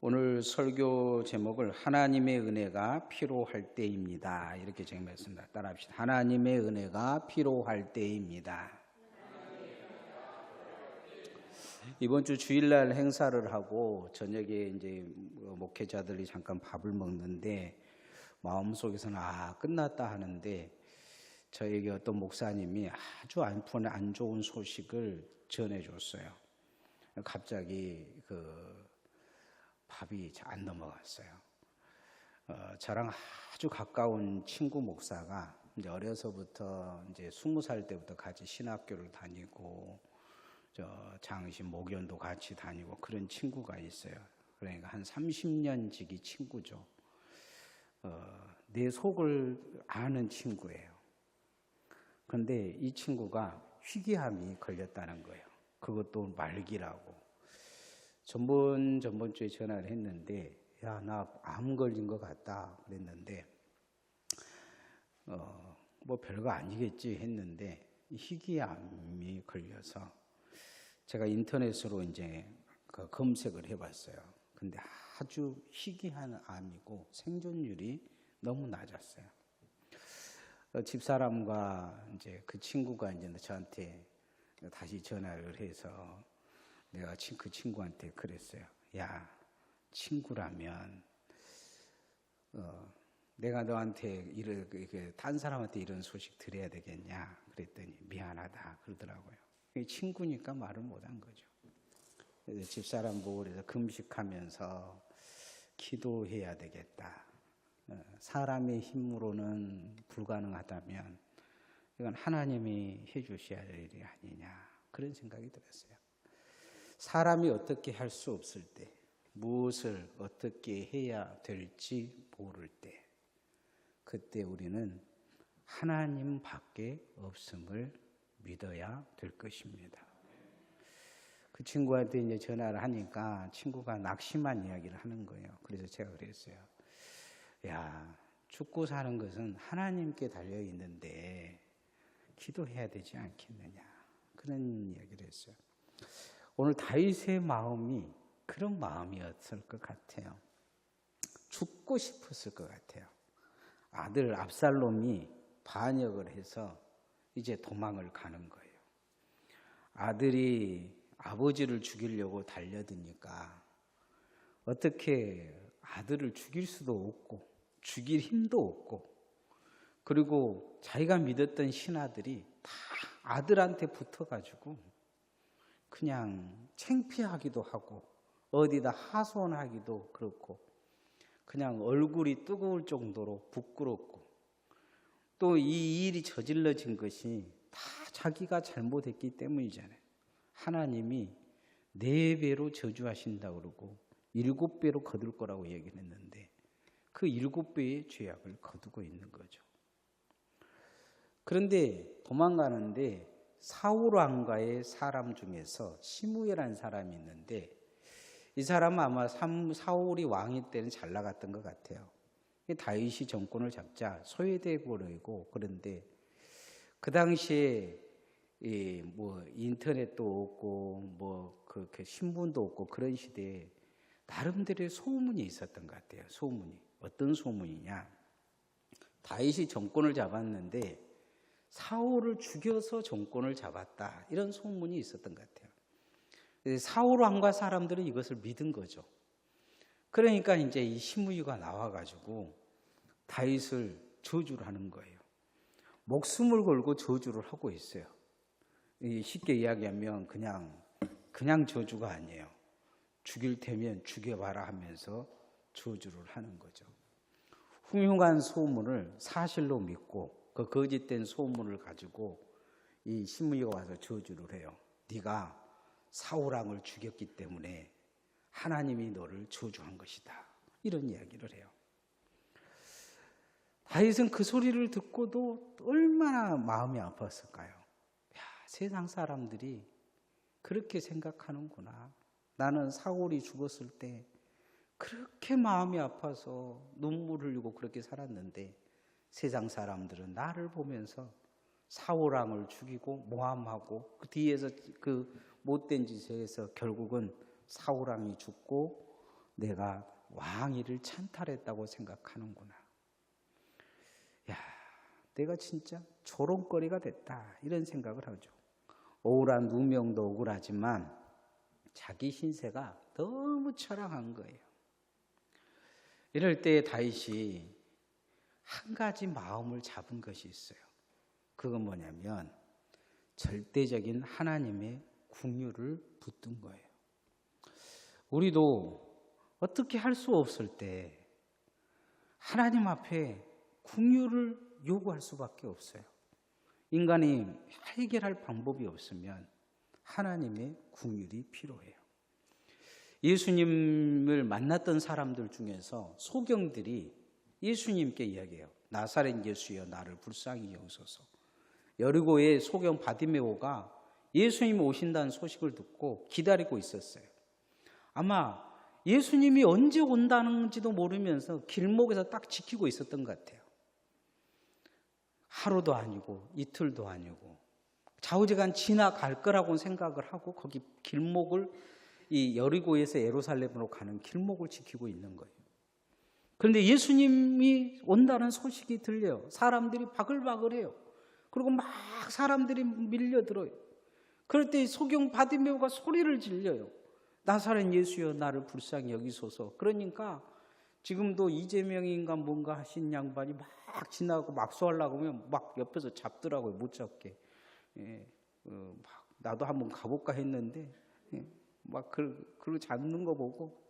오늘 설교 제목을 하나님의 은혜가 필요할 때입니다. 이렇게 정했습니다. 따라합시다. 하나님의 은혜가 필요할 때입니다. 이번 주 주일날 행사를 하고 저녁에 이제 목회자들이 잠깐 밥을 먹는데 마음속에서는 끝났다 하는데 저에게 어떤 목사님이 아주 안 좋은 소식을 전해줬어요. 갑자기 밥이 안 넘어갔어요. 저랑 아주 가까운 친구 목사가 이제 어려서부터 이제 20살 때부터 같이 신학교를 다니고 장신 목연도 같이 다니고 그런 친구가 있어요. 그러니까 한 30년 지기 친구죠. 내 속을 아는 친구예요. 그런데 이 친구가 희귀암이 걸렸다는 거예요. 그것도 말기라고. 전번주에 전화를 했는데, 야, 나 암 걸린 것 같다 그랬는데, 뭐 별거 아니겠지 했는데, 희귀암이 걸려서 제가 인터넷으로 이제 검색을 해봤어요. 근데 아주 희귀한 암이고 생존율이 너무 낮았어요. 집사람과 이제 그 친구가 이제 저한테 다시 전화를 해서 내가 그 친구한테 그랬어요. 야, 친구라면 내가 너한테 딴 사람한테 이런 소식 드려야 되겠냐 그랬더니 미안하다 그러더라고요. 친구니까 말을 못한 거죠. 그래서 집사람 보고 그래서 금식하면서 기도해야 되겠다. 사람의 힘으로는 불가능하다면 이건 하나님이 해주셔야 할 일이 아니냐 그런 생각이 들었어요. 사람이 어떻게 할 수 없을 때, 무엇을 어떻게 해야 될지 모를 때, 그때 우리는 하나님 밖에 없음을 믿어야 될 것입니다. 그 친구한테 이제 전화를 하니까 친구가 낙심한 이야기를 하는 거예요. 그래서 제가 그랬어요. 야, 죽고 사는 것은 하나님께 달려 있는데 기도해야 되지 않겠느냐. 그런 이야기를 했어요. 오늘 다윗의 마음이 그런 마음이었을 것 같아요. 죽고 싶었을 것 같아요. 아들 압살롬이 반역을 해서 이제 도망을 가는 거예요. 아들이 아버지를 죽이려고 달려드니까 어떻게 아들을 죽일 수도 없고 죽일 힘도 없고 그리고 자기가 믿었던 신하들이 다 아들한테 붙어가지고 그냥 창피하기도 하고 어디다 하소연하기도 그렇고 그냥 얼굴이 뜨거울 정도로 부끄럽고 또 이 일이 저질러진 것이 다 자기가 잘못했기 때문이잖아요. 하나님이 4배로 저주하신다고 그러고 7배로 거둘 거라고 얘기를 했는데 그 7배의 죄악을 거두고 있는 거죠. 그런데 도망가는데 사울 왕가의 사람 중에서 시므엘이라는 사람이 있는데 이 사람은 아마 사울이 왕일 때는 잘 나갔던 것 같아요. 다윗이 정권을 잡자 소외돼 버리고 그런데 그 당시에 뭐 인터넷도 없고 뭐 그렇게 신문도 없고 그런 시대에 나름대로의 소문이 있었던 것 같아요. 소문이 어떤 소문이냐? 다윗이 정권을 잡았는데 사울을 죽여서 정권을 잡았다. 이런 소문이 있었던 것 같아요. 사울 왕과 사람들은 이것을 믿은 거죠. 그러니까 이제 이 시므이가 나와가지고 다윗을 저주를 하는 거예요. 목숨을 걸고 저주를 하고 있어요. 쉽게 이야기하면 그냥 저주가 아니에요. 죽일 테면 죽여봐라 하면서 저주를 하는 거죠. 흉흉한 소문을 사실로 믿고 그 거짓된 소문을 가지고 이 시므이가 와서 저주를 해요. 네가 사울 왕을 죽였기 때문에 하나님이 너를 저주한 것이다. 이런 이야기를 해요. 다윗은 그 소리를 듣고도 얼마나 마음이 아팠을까요? 야, 세상 사람들이 그렇게 생각하는구나. 나는 사울이 죽었을 때 그렇게 마음이 아파서 눈물 흘리고 그렇게 살았는데 세상 사람들은 나를 보면서 사울 왕을 죽이고 모함하고 그 뒤에서 그 못된 짓을 해서 결국은 사울 왕이 죽고 내가 왕위를 찬탈했다고 생각하는구나. 야, 내가 진짜 조롱거리가 됐다, 이런 생각을 하죠. 억울한 누명도 억울하지만 자기 신세가 너무 처량한 거예요. 이럴 때 다윗이 한 가지 마음을 잡은 것이 있어요. 그건 뭐냐면 절대적인 하나님의 궁유를 붙든 거예요. 우리도 어떻게 할 수 없을 때 하나님 앞에 궁유를 요구할 수밖에 없어요. 인간이 해결할 방법이 없으면 하나님의 궁율이 필요해요. 예수님을 만났던 사람들 중에서 소경들이 예수님께 이야기해요. 나사렛 예수여, 나를 불쌍히 여기소서. 여리고의 소경 바디메오가 예수님 오신다는 소식을 듣고 기다리고 있었어요. 아마 예수님이 언제 온다는지도 모르면서 길목에서 딱 지키고 있었던 것 같아요. 하루도 아니고 이틀도 아니고 좌우지간 지나갈 거라고 생각을 하고 거기 길목을, 이 여리고에서 예루살렘으로 가는 길목을 지키고 있는 거예요. 그런데 예수님이 온다는 소식이 들려요. 사람들이 바글바글해요. 그리고 막 사람들이 밀려들어요. 그럴 때 소경 바디메오가 소리를 질러요. 나사렛 예수여, 나를 불쌍히 여기소서. 그러니까 지금도 이재명인가 뭔가 하신 양반이 막 지나가고 막 쏘려고 하면 막 옆에서 잡더라고요. 못 잡게. 막 나도 한번 가볼까 했는데 막 그러고 잡는 거 보고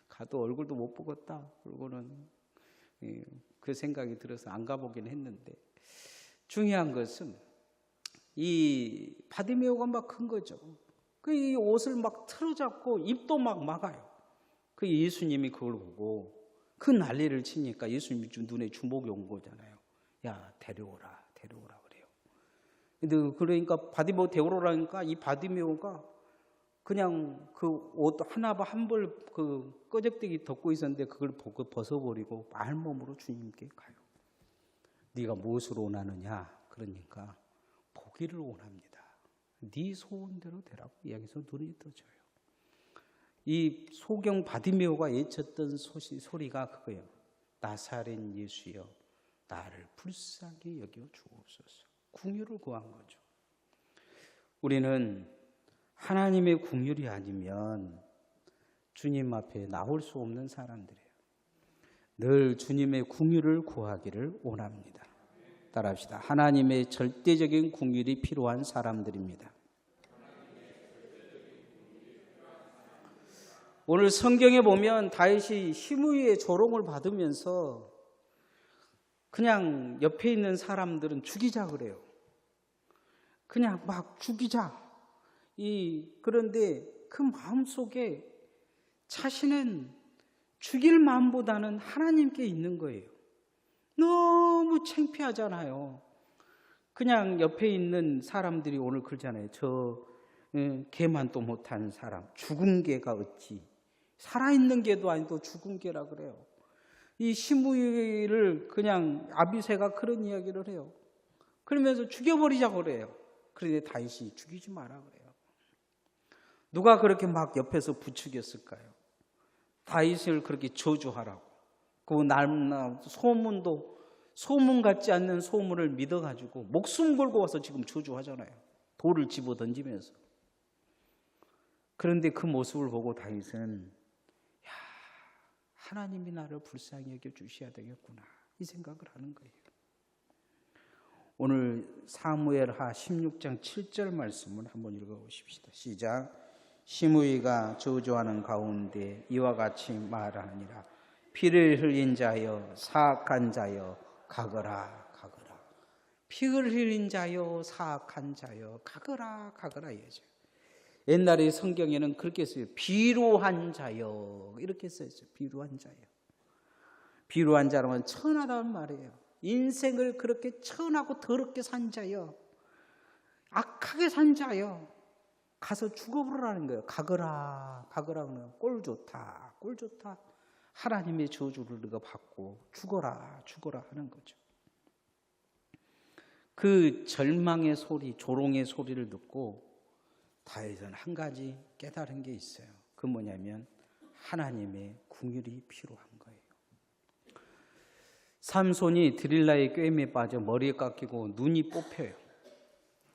가도 얼굴도 못 보겠다. 그러고는 그 생각이 들어서 안 가보긴 했는데, 중요한 것은 이 바디메오가 막 큰 거죠. 이 옷을 막 틀어잡고 입도 막 막아요. 그 예수님이 그걸 보고 그 난리를 치니까 예수님이 눈에 주목이 온 거잖아요. 야, 데려오라 그래요. 근데 그러니까 바디메오 데려오라니까 이 바디메오가 그냥 그 옷 하나 한 벌 그 꺼적대기 덮고 있었는데 그걸 벗어버리고 알몸으로 주님께 가요. 네가 무엇으로 원하느냐? 그러니까 보기를 원합니다. 네 소원대로 되라고 이야기해서 눈이 떠져요. 이 소경 바디메오가 외쳤던 소리가 그거예요. 나사렛 예수여, 나를 불쌍히 여겨 주옵소서. 궁유를 구한 거죠. 우리는 하나님의 궁율이 아니면 주님 앞에 나올 수 없는 사람들이에요. 늘 주님의 궁율을 구하기를 원합니다. 따라합시다. 하나님의 절대적인 궁율이 필요한 사람들입니다. 오늘 성경에 보면 다윗이 시므이의 조롱을 받으면서 그냥 옆에 있는 사람들은 죽이자 그래요. 그냥 막 죽이자. 그런데 그 마음속에 자신은 죽일 마음보다는 하나님께 있는 거예요. 너무 창피하잖아요. 그냥 옆에 있는 사람들이 오늘 그러잖아요. 저 개만 또 못하는 사람, 죽은 개가 어찌, 살아있는 개도 아니고 죽은 개라 그래요. 이 시므이를 그냥 아비새가 그런 이야기를 해요. 그러면서 죽여버리자고 그래요. 그런데 다윗이 죽이지 마라 그래요. 누가 그렇게 막 옆에서 부추겼을까요? 다윗을 그렇게 저주하라고. 그 소문 같지 않는 소문을 믿어가지고 목숨 걸고 와서 지금 저주하잖아요. 돌을 집어 던지면서. 그런데 그 모습을 보고 다윗은 하나님이 나를 불쌍히 여겨 주셔야 되겠구나, 이 생각을 하는 거예요. 오늘 사무엘하 16장 7절 말씀을 한번 읽어보십시다. 시작. 시므이가 저주하는 가운데 이와 같이 말하니라. 피를 흘린 자여, 사악한 자여, 가거라. 피를 흘린 자여, 사악한 자여, 가거라 이거죠. 옛날에 성경에는 그렇게 써요. 비루한 자여, 이렇게 써있어요. 비루한 자여. 비루한 자라면 천하다는 말이에요. 인생을 그렇게 천하고 더럽게 산 자여, 악하게 산 자여, 가서 죽어버리라는 거예요. 가거라 그러면 꼴 좋다. 하나님의 저주를 네가 받고 죽어라 하는 거죠. 그 절망의 소리, 조롱의 소리를 듣고 다윗은 한 가지 깨달은 게 있어요. 그 뭐냐면 하나님의 긍휼이 필요한 거예요. 삼손이 드릴라의 꾀임에 빠져 머리에 깎이고 눈이 뽑혀요.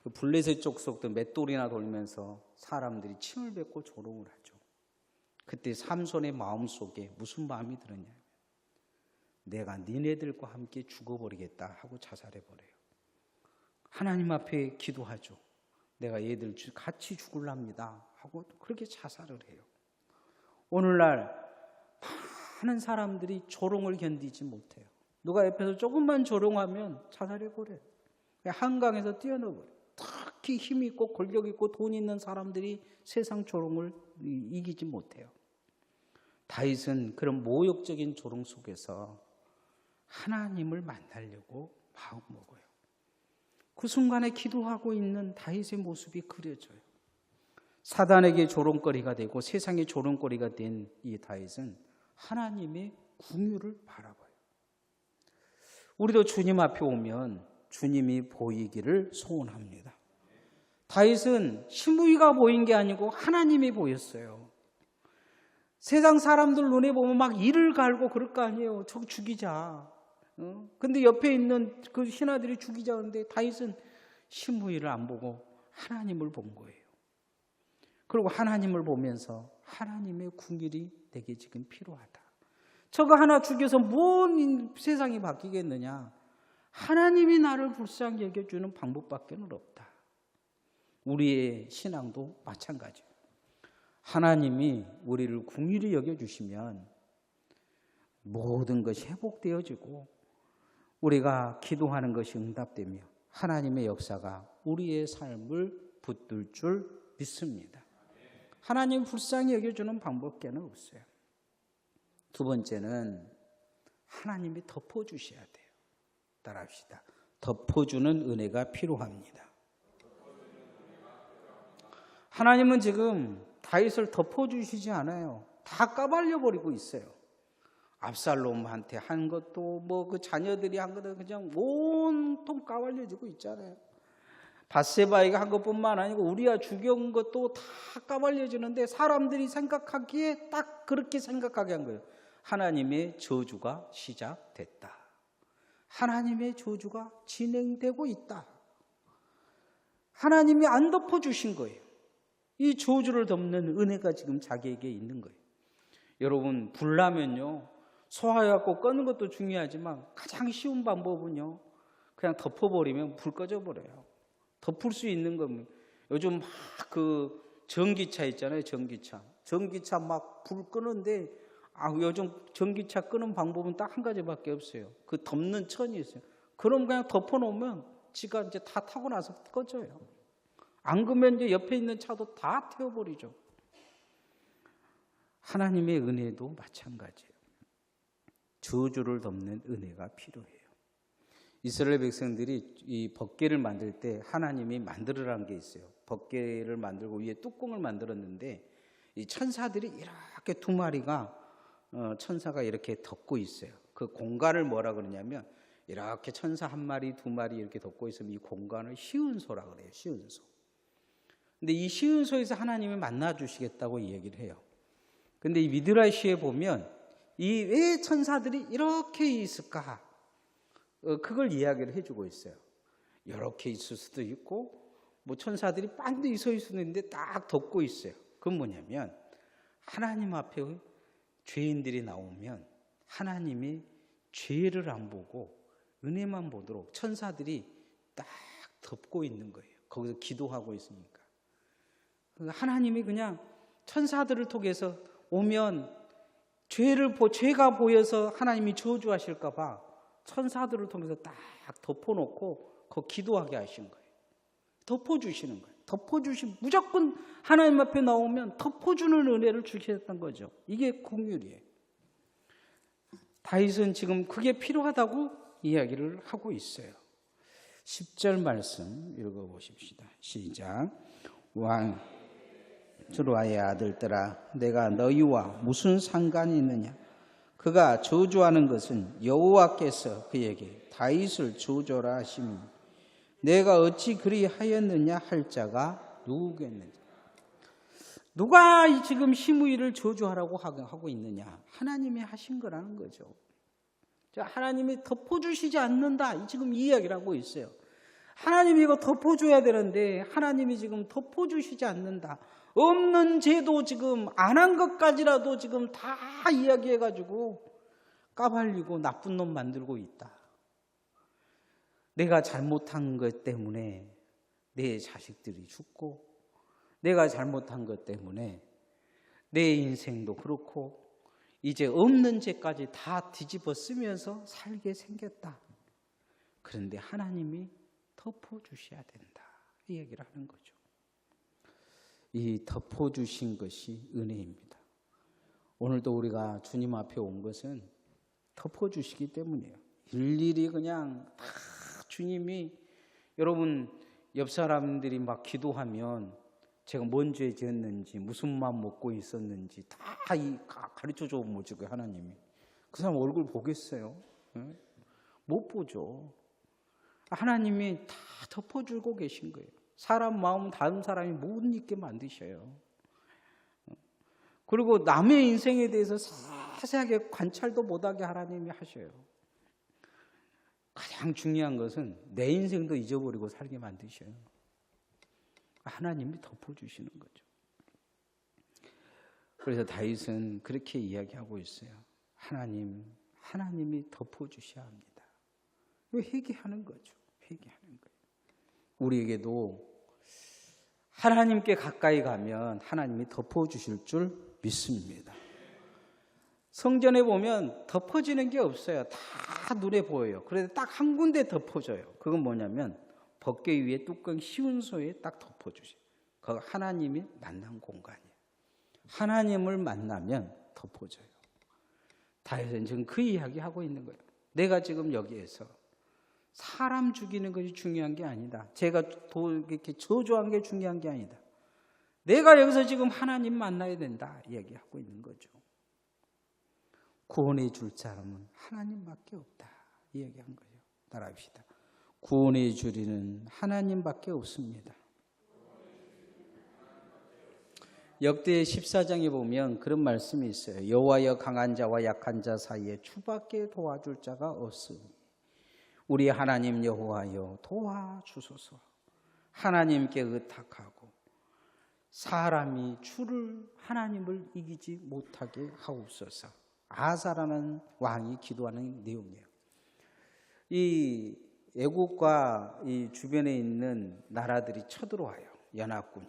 그 블레셋 족속도 맷돌이나 돌면서 사람들이 침을 뱉고 조롱을 하죠. 그때 삼손의 마음속에 무슨 마음이 들었냐, 내가 니네들과 함께 죽어버리겠다 하고 자살해버려요. 하나님 앞에 기도하죠. 내가 얘들 같이 죽을랍니다 하고 그렇게 자살을 해요. 오늘날 많은 사람들이 조롱을 견디지 못해요. 누가 옆에서 조금만 조롱하면 자살해버려요. 한강에서 뛰어넘어요. 특히 힘 있고 권력 있고 돈 있는 사람들이 세상 조롱을 이기지 못해요. 다윗은 그런 모욕적인 조롱 속에서 하나님을 만나려고 마음먹어요. 그 순간에 기도하고 있는 다윗의 모습이 그려져요. 사단에게 조롱거리가 되고 세상의 조롱거리가 된 이 다윗은 하나님의 긍휼을 바라봐요. 우리도 주님 앞에 오면 주님이 보이기를 소원합니다. 다윗은 시므이가 보인 게 아니고 하나님이 보였어요. 세상 사람들 눈에 보면 막 이를 갈고 그럴 거 아니에요. 저 죽이자. 근데 옆에 있는 그 신하들이 죽이자 하는데 다윗은 시므이를 안 보고 하나님을 본 거예요. 그리고 하나님을 보면서 하나님의 긍휼이 내게 지금 필요하다. 저거 하나 죽여서 뭔 세상이 바뀌겠느냐. 하나님이 나를 불쌍히 여겨주는 방법밖에 없다. 우리의 신앙도 마찬가지예요. 하나님이 우리를 긍휼히 여겨주시면 모든 것이 회복되어지고 우리가 기도하는 것이 응답되며 하나님의 역사가 우리의 삶을 붙들 줄 믿습니다. 하나님 불쌍히 여겨주는 방법밖에 없어요. 두 번째는 하나님이 덮어주셔야 돼요. 따라합시다. 덮어주는 은혜가 필요합니다. 하나님은 지금 다윗을 덮어주시지 않아요. 다 까발려버리고 있어요. 압살롬한테 한 것도 뭐 그 자녀들이 한 것도 그냥 온통 까발려지고 있잖아요. 밧세바에게 한 것뿐만 아니고 우리야 죽여온 것도 다 까발려지는데 사람들이 생각하기에 딱 그렇게 생각하게 한 거예요. 하나님의 저주가 시작됐다. 하나님의 저주가 진행되고 있다. 하나님이 안 덮어주신 거예요. 이 저주를 덮는 은혜가 지금 자기에게 있는 거예요. 여러분, 불나면요, 소화해갖고 끄는 것도 중요하지만 가장 쉬운 방법은요, 그냥 덮어버리면 불 꺼져버려요. 덮을 수 있는 거면 요즘 막 그 전기차 있잖아요. 전기차 막 불 끄는데 요즘 전기차 끄는 방법은 딱 한 가지밖에 없어요. 그 덮는 천이 있어요. 그럼 그냥 덮어놓으면 지가 이제 다 타고 나서 꺼져요. 안 그러면 이제 옆에 있는 차도 다 태워버리죠. 하나님의 은혜도 마찬가지예요. 저주를 덮는 은혜가 필요해요. 이스라엘 백성들이 이 법궤를 만들 때 하나님이 만들으라는 게 있어요. 법궤를 만들고 위에 뚜껑을 만들었는데 이 천사들이 이렇게 두 마리가 천사가 이렇게 덮고 있어요. 그 공간을 뭐라 그러냐면 이렇게 천사 한 마리 두 마리 이렇게 덮고 있으면 이 공간을 시은소라 그래요. 시은소. 근데 이 시은소에서 하나님이 만나 주시겠다고 이야기를 해요. 근데 이 미드라시에 보면 이 왜 천사들이 이렇게 있을까? 그걸 이야기를 해주고 있어요. 이렇게 있을 수도 있고 뭐 천사들이 반드시 서 있을 수도 있는데 딱 덮고 있어요. 그건 뭐냐면 하나님 앞에 죄인들이 나오면 하나님이 죄를 안 보고 은혜만 보도록 천사들이 딱 덮고 있는 거예요. 거기서 기도하고 있으니까. 하나님이 그냥 천사들을 통해서 오면 죄가 보여서 하나님이 저주하실까 봐 천사들을 통해서 딱 덮어놓고 그 기도하게 하신 거예요. 덮어주시는 거예요. 무조건 하나님 앞에 나오면 덮어주는 은혜를 주셨던 거죠. 이게 긍휼이에요. 다윗은 지금 그게 필요하다고 이야기를 하고 있어요. 10절 말씀 읽어보십시다. 시작. 왕 주루아의 아들들아, 내가 너희와 무슨 상관이 있느냐? 그가 저주하는 것은 여호와께서 그에게 다윗을 저주하라 하시니 내가 어찌 그리하였느냐 할 자가 누구겠느냐? 누가 지금 시므이를 저주하라고 하고 있느냐? 하나님이 하신 거라는 거죠. 하나님이 덮어주시지 않는다. 지금 이 이야기를 하고 있어요. 하나님이 이거 덮어줘야 되는데 하나님이 지금 덮어주시지 않는다. 없는 죄도 지금 안 한 것까지라도 지금 다 이야기해가지고 까발리고 나쁜 놈 만들고 있다. 내가 잘못한 것 때문에 내 자식들이 죽고, 내가 잘못한 것 때문에 내 인생도 그렇고 이제 없는 죄까지 다 뒤집어 쓰면서 살게 생겼다. 그런데 하나님이 덮어주셔야 된다. 이 얘기를 하는 거죠. 이 덮어주신 것이 은혜입니다. 오늘도 우리가 주님 앞에 온 것은 덮어주시기 때문이에요. 일일이 그냥 다 주님이, 여러분 옆 사람들이 막 기도하면 제가 뭔 죄 지었는지 무슨 마음 먹고 있었는지 다 가르쳐줘 보죠. 하나님이. 그 사람 얼굴 보겠어요? 못 보죠. 하나님이 다 덮어주고 계신 거예요. 사람 마음 다른 사람이 못 잊게 만드셔요. 그리고 남의 인생에 대해서 자세하게 관찰도 못하게 하나님이 하셔요. 가장 중요한 것은 내 인생도 잊어버리고 살게 만드셔요. 하나님이 덮어주시는 거죠. 그래서 다윗은 그렇게 이야기하고 있어요. 하나님이 덮어주셔야 합니다. 회개하는 거죠. 회개하는 거예요. 우리에게도 하나님께 가까이 가면 하나님이 덮어주실 줄 믿습니다. 성전에 보면 덮어지는 게 없어요. 다 눈에 보여요. 그래서 딱 한 군데 덮어져요. 그건 뭐냐면 법궤 위에 뚜껑 씌운 소에 딱 덮어주세요. 그거 하나님이 만난 공간이에요. 하나님을 만나면 덮어져요. 다윗은 지금 그 이야기 하고 있는 거예요. 내가 지금 여기에서 사람 죽이는 것이 중요한 게 아니다. 제가 이렇게 저주한 게 중요한 게 아니다. 내가 여기서 지금 하나님 만나야 된다. 얘기하고 있는 거죠. 구원해 줄 사람은 하나님밖에 없다. 이 얘기한 거예요. 따라합시다. 구원해 주리는 하나님밖에 없습니다. 역대 14장에 보면 그런 말씀이 있어요. 여호와여 강한 자와 약한 자 사이에 주밖에 도와줄 자가 없으니 우리 하나님 여호와여 도와주소서. 하나님께 의탁하고 사람이 주를 하나님을 이기지 못하게 하옵소서. 아사라는 왕이 기도하는 내용이에요. 이 애국과 이 주변에 있는 나라들이 쳐들어와요. 연합군이.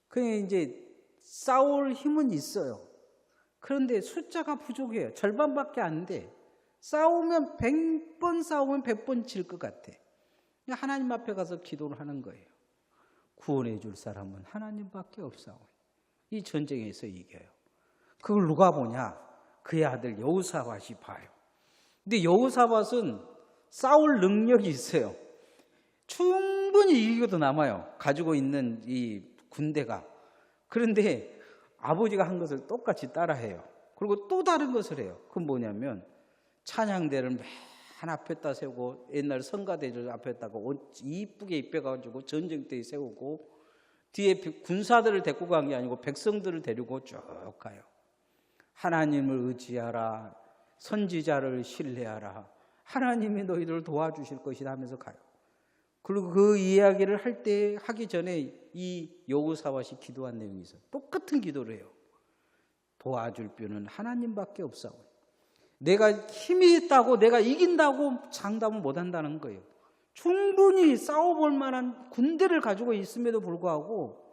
그냥 이제 싸울 힘은 있어요. 그런데 숫자가 부족해요. 절반밖에 안 돼. 싸우면 100번 싸우면 100번 질 것 같아. 하나님 앞에 가서 기도를 하는 거예요. 구원해 줄 사람은 하나님밖에 없사오니 이 전쟁에서 이겨요. 그걸 누가 보냐? 그의 아들 여호사밧이 봐요. 근데 여호사밧은 싸울 능력이 있어요. 충분히 이기고도 남아요. 가지고 있는 이 군대가. 그런데 아버지가 한 것을 똑같이 따라해요. 그리고 또 다른 것을 해요. 그건 뭐냐면 찬양대를 맨 앞에다 세우고 옛날 성가대를 앞에다가 이쁘게 입혀가지고 전쟁대에 세우고 뒤에 군사들을 데리고 간 게 아니고 백성들을 데리고 쭉 가요. 하나님을 의지하라. 선지자를 신뢰하라. 하나님이 너희들을 도와주실 것이다 하면서 가요. 그리고 그 이야기를 하기 전에 이 여호사밧이 기도한 내용이 있어요. 똑같은 기도를 해요. 도와줄 분은 하나님밖에 없사오니 내가 힘이 있다고 내가 이긴다고 장담을 못한다는 거예요. 충분히 싸워볼 만한 군대를 가지고 있음에도 불구하고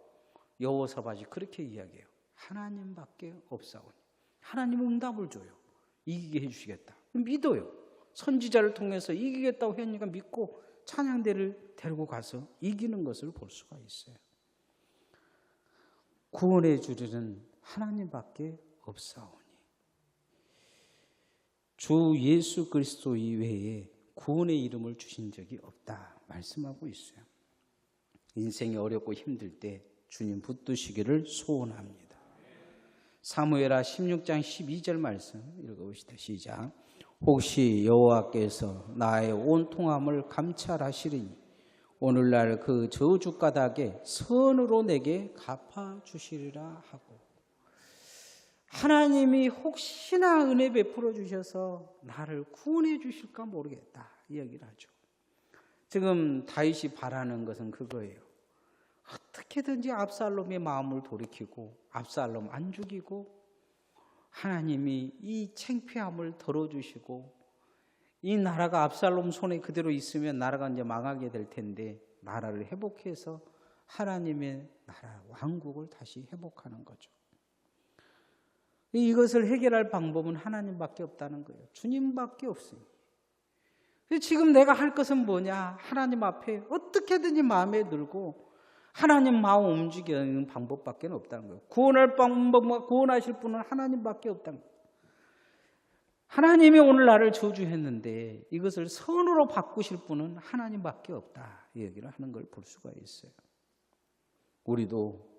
여호사밧이 그렇게 이야기해요. 하나님밖에 없사오니 하나님은 응답을 줘요. 이기게 해주시겠다. 믿어요. 선지자를 통해서 이기겠다고 했으니까 믿고 찬양대를 데리고 가서 이기는 것을 볼 수가 있어요. 구원해 주리는 하나님밖에 없사오니 주 예수 그리스도 이외에 구원의 이름을 주신 적이 없다 말씀하고 있어요. 인생이 어렵고 힘들 때 주님 붙드시기를 소원합니다. 사무엘하 16장 12절 말씀 읽어보시다. 시작. 혹시 여호와께서 나의 온통함을 감찰하시리니 오늘날 그 저주 가닥에 선으로 내게 갚아주시리라 하고, 하나님이 혹시나 은혜 베풀어 주셔서 나를 구원해 주실까 모르겠다 이 얘기를 하죠. 지금 다윗이 바라는 것은 그거예요. 어떻게든지 압살롬의 마음을 돌이키고 압살롬 안 죽이고 하나님이 이 창피함을 덜어주시고, 이 나라가 압살롬 손에 그대로 있으면 나라가 이제 망하게 될 텐데 나라를 회복해서 하나님의 나라 왕국을 다시 회복하는 거죠. 이것을 해결할 방법은 하나님밖에 없다는 거예요. 주님밖에 없습니다. 지금 내가 할 것은 뭐냐? 하나님 앞에 어떻게든지 마음에 들고 하나님 마음 움직이는 방법밖에 없다는 거예요. 구원할 방법, 구원하실 분은 하나님밖에 없다는 거예요. 하나님이 오늘 나를 저주했는데 이것을 선으로 바꾸실 분은 하나님밖에 없다, 이 얘기를 하는 걸 볼 수가 있어요. 우리도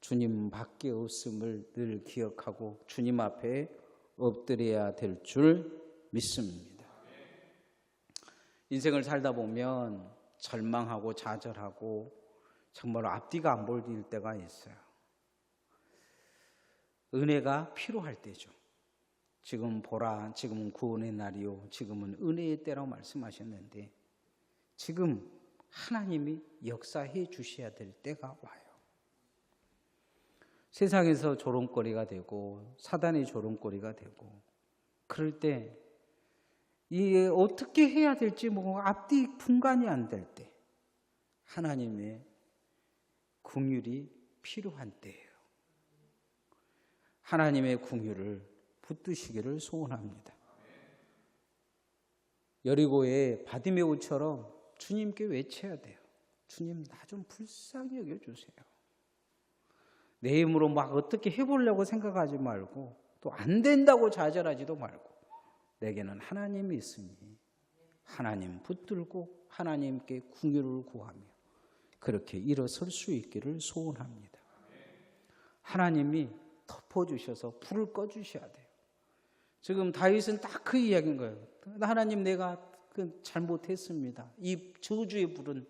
주님밖에 없음을 늘 기억하고 주님 앞에 엎드려야 될 줄 믿습니다. 인생을 살다 보면 절망하고 좌절하고 정말 앞뒤가 안 보일 때가 있어요. 은혜가 필요할 때죠. 지금 보라, 지금은 구원의 날이요, 지금은 은혜의 때라고 말씀하셨는데 지금 하나님이 역사해 주셔야 될 때가 와요. 세상에서 조롱거리가 되고 사단의 조롱거리가 되고 그럴 때 이게 어떻게 해야 될지 앞뒤 분간이 안 될 때 하나님의 긍휼이 필요한 때예요. 하나님의 긍휼을 붙드시기를 소원합니다. 여리고의 바디메오처럼 주님께 외쳐야 돼요. 주님, 나 좀 불쌍히 여겨주세요. 내 힘으로 막 어떻게 해보려고 생각하지 말고 또 안 된다고 좌절하지도 말고 내게는 하나님이 있으니 하나님 붙들고 하나님께 긍휼을 구하며 그렇게 일어설 수 있기를 소원합니다. 하나님이 덮어주셔서 불을 꺼주셔야 돼요. 지금 다윗은 딱 그 이야기인 거예요. 하나님, 내가 잘못했습니다. 이 저주의 불은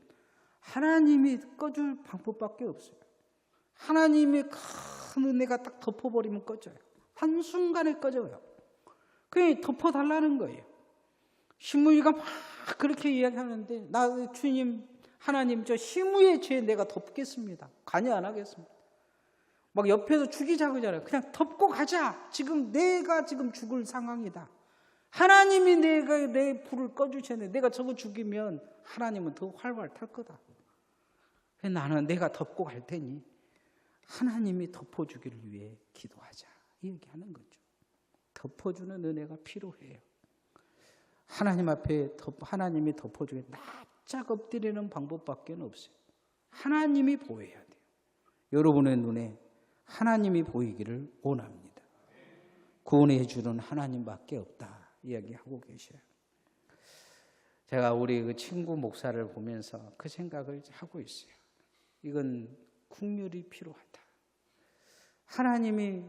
하나님이 꺼줄 방법밖에 없어요. 하나님의 큰 은혜가 딱 덮어버리면 꺼져요. 한순간에 꺼져요. 그게 덮어달라는 거예요. 시므이가 막 그렇게 이야기하는데 나 주님, 하나님, 저 시므이의 죄 내가 덮겠습니다. 관여 안 하겠습니다. 막 옆에서 죽이자 그러잖아요. 그냥 덮고 가자. 지금 내가 지금 죽을 상황이다. 하나님이 내 불을 꺼주셨는데 내가 저거 죽이면 하나님은 더 활활 탈 거다. 나는 내가 덮고 갈 테니 하나님이 덮어주기를 위해 기도하자. 이 얘기하는 거죠. 덮어주는 은혜가 필요해요. 하나님 앞에 하나님이 덮어주게 납작 엎드리는 방법밖에 없어요. 하나님이 보여야 돼요. 여러분의 눈에 하나님이 보이기를 원합니다. 구원해 주는 하나님밖에 없다 이야기하고 계셔요. 제가 우리 그 친구 목사를 보면서 그 생각을 하고 있어요. 이건 긍휼이 필요하다. 하나님이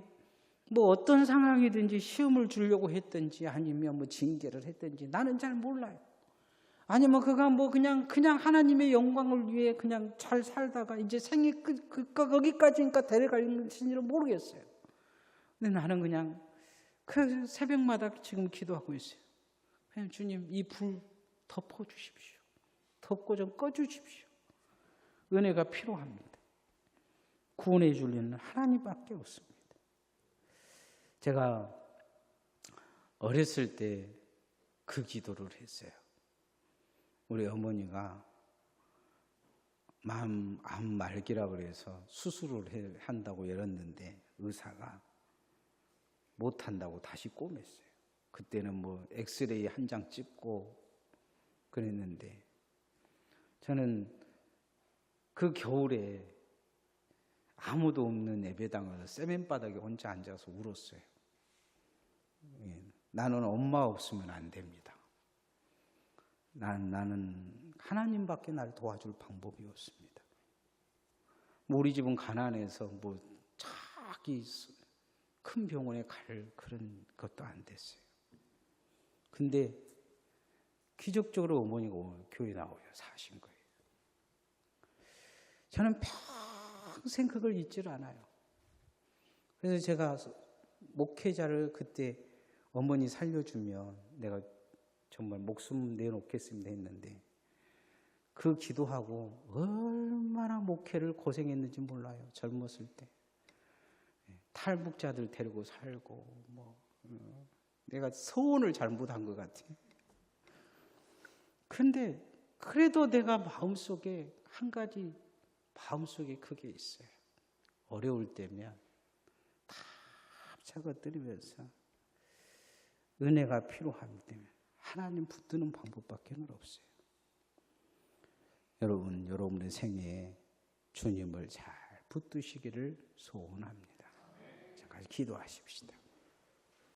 어떤 상황이든지 시험을 주려고 했든지 아니면 징계를 했든지 나는 잘 몰라요. 아니면 그가 그냥 하나님의 영광을 위해 그냥 잘 살다가 이제 생이 거기까지니까 데려갈지는 모르겠어요. 근데 나는 그냥 그 새벽마다 지금 기도하고 있어요. 그냥 주님, 이 불 덮어주십시오. 덮고 좀 꺼주십시오. 은혜가 필요합니다. 구원해 주려는 하나님밖에 없습니다. 제가 어렸을 때 그 기도를 했어요. 우리 어머니가 암 말기라 그래서 수술을 한다고 열었는데 의사가 못한다고 다시 꼬맸어요. 그때는 엑스레이 한 장 찍고 그랬는데 저는 그 겨울에 아무도 없는 예배당에서 세면바닥에 혼자 앉아서 울었어요. 나는 엄마 없으면 안 됩니다. 나는 하나님밖에 나를 도와줄 방법이 없습니다. 우리 집은 가난해서 자기 큰 병원에 갈 그런 것도 안 됐어요. 근데 기적적으로 어머니가 교회 나와요. 사신 거예요. 저는 평생 그걸 잊질 않아요. 그래서 제가 목회자를 그때 어머니 살려주면 내가 정말 목숨 내놓겠습니다 했는데 그 기도하고 얼마나 목회를 고생했는지 몰라요. 젊었을 때. 탈북자들 데리고 살고 내가 서원을 잘못한 것 같아. 근데 그래도 내가 마음속에 한 가지 마음속에 그게 있어요. 어려울 때면 다 합쳐거들으면서 은혜가 필요할 때면 하나님 붙드는 방법밖에 없어요. 여러분, 여러분의 생애에 주님을 잘 붙드시기를 소원합니다. 자, 같이 기도하십시다.